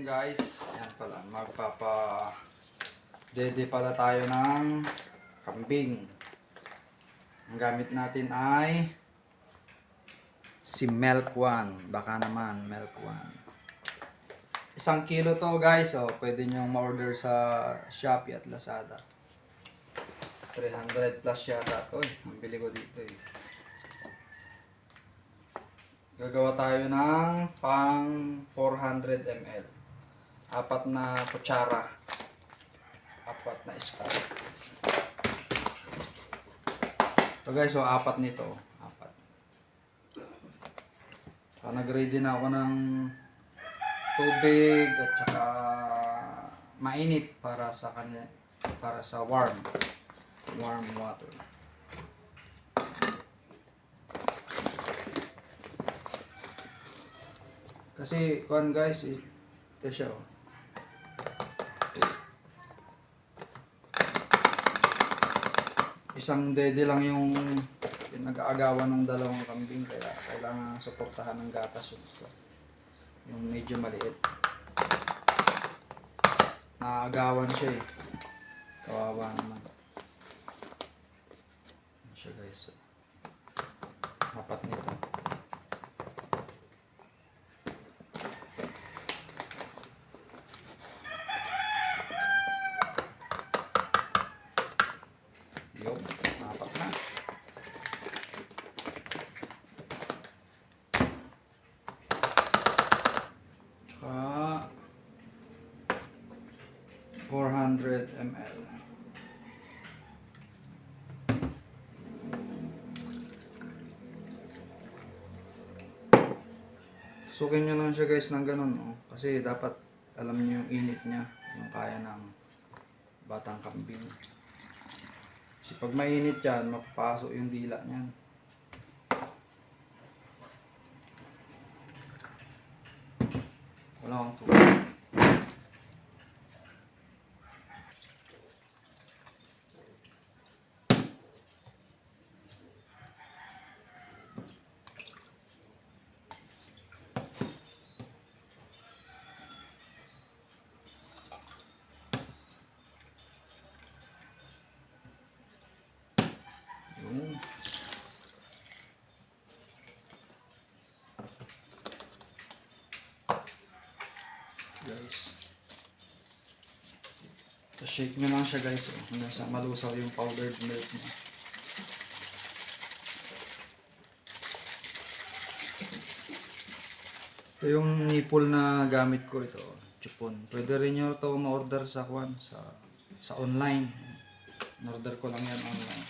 guys, ayan pala, dede pala tayo ng kambing. Ang gamit natin ay si Milk One, baka naman Milk One. 1 kilo to guys, pwede nyo ma-order sa Shopee at Lazada. 300 plus yata to ang bili ko dito Gagawa tayo ng pang 400 ml. 4 na kutsara. 4 na scoop. So guys, 4 nito. 4. So nag-ready na ako ng tubig at saka mainit para sa kanila, para sa warm water. Kasi kuan guys, ito siya Isang dede lang yung pinag-aagawan ng dalawang kambing, kaya kailangan suportahan ng gatas yung medyo maliit. Naagawan siya kawawa naman. Yan siya guys. 4 nito. Yung 4 na. Tsaka 400 ml. Sukin nyo lang siya guys ng ganun, kasi dapat alam nyo yung init niya, yung kaya ng batang kambing. Kasi pag mainit yan, mapapasok yung dila niyan. Wala akong tubig. Guys, so shake nyo lang siya guys hanggang sa malusaw yung powdered milk niya. Ito yung nipple na gamit ko, ito chupon. Pwede rin nyo ito ma-order sa online. In-order ko lang yan online.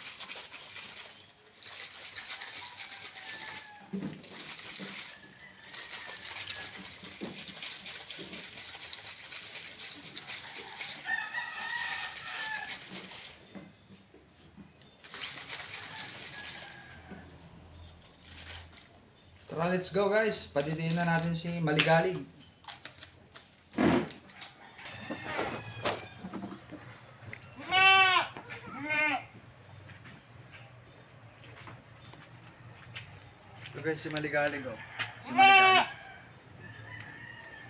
Tara, let's go guys. Padidiin na natin si Maligalig. Ito guys, si Maligalig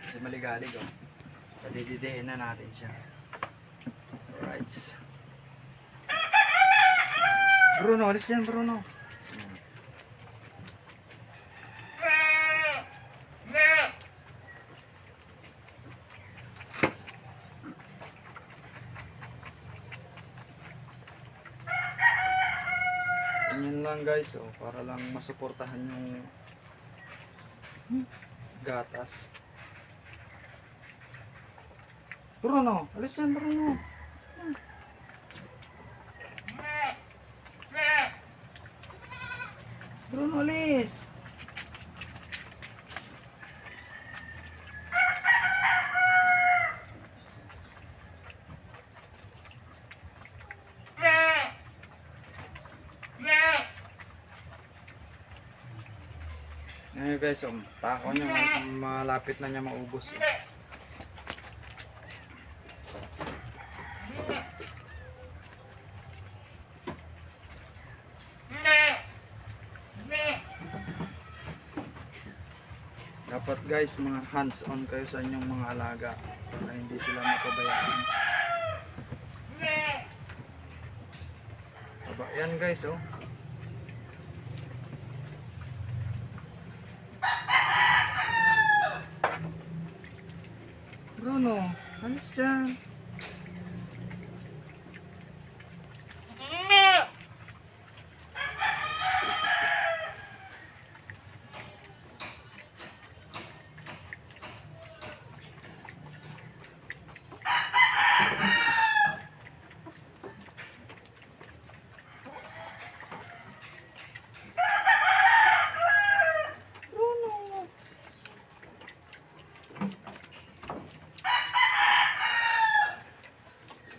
Si Maligalig Padidiin na natin siya. Alright. Bruno, alis yan Bruno. Ganyan lang guys, para lang masuportahan yung gatas. Bruno, alis yan Bruno. Bruno, alis. Ngayon guys, tako niya, malapit na niya maubos. Dapat guys, mga hands-on kayo sa inyong mga alaga para hindi sila mapabayaan. Aba, yan guys, oh. Bruno, alis dyan.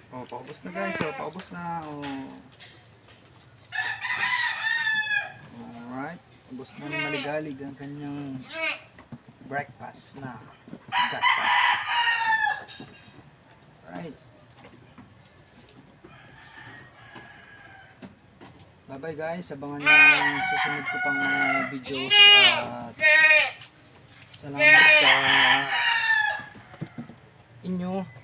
Oh, paubos na guys, oh, paubos na, oh. Alright, paubos na ng maligalig ang kanyang breakfast na. Breakfast. Alright. Bye bye guys, abangan nyo ang susunod ko pang mga videos at salamat sa inyo.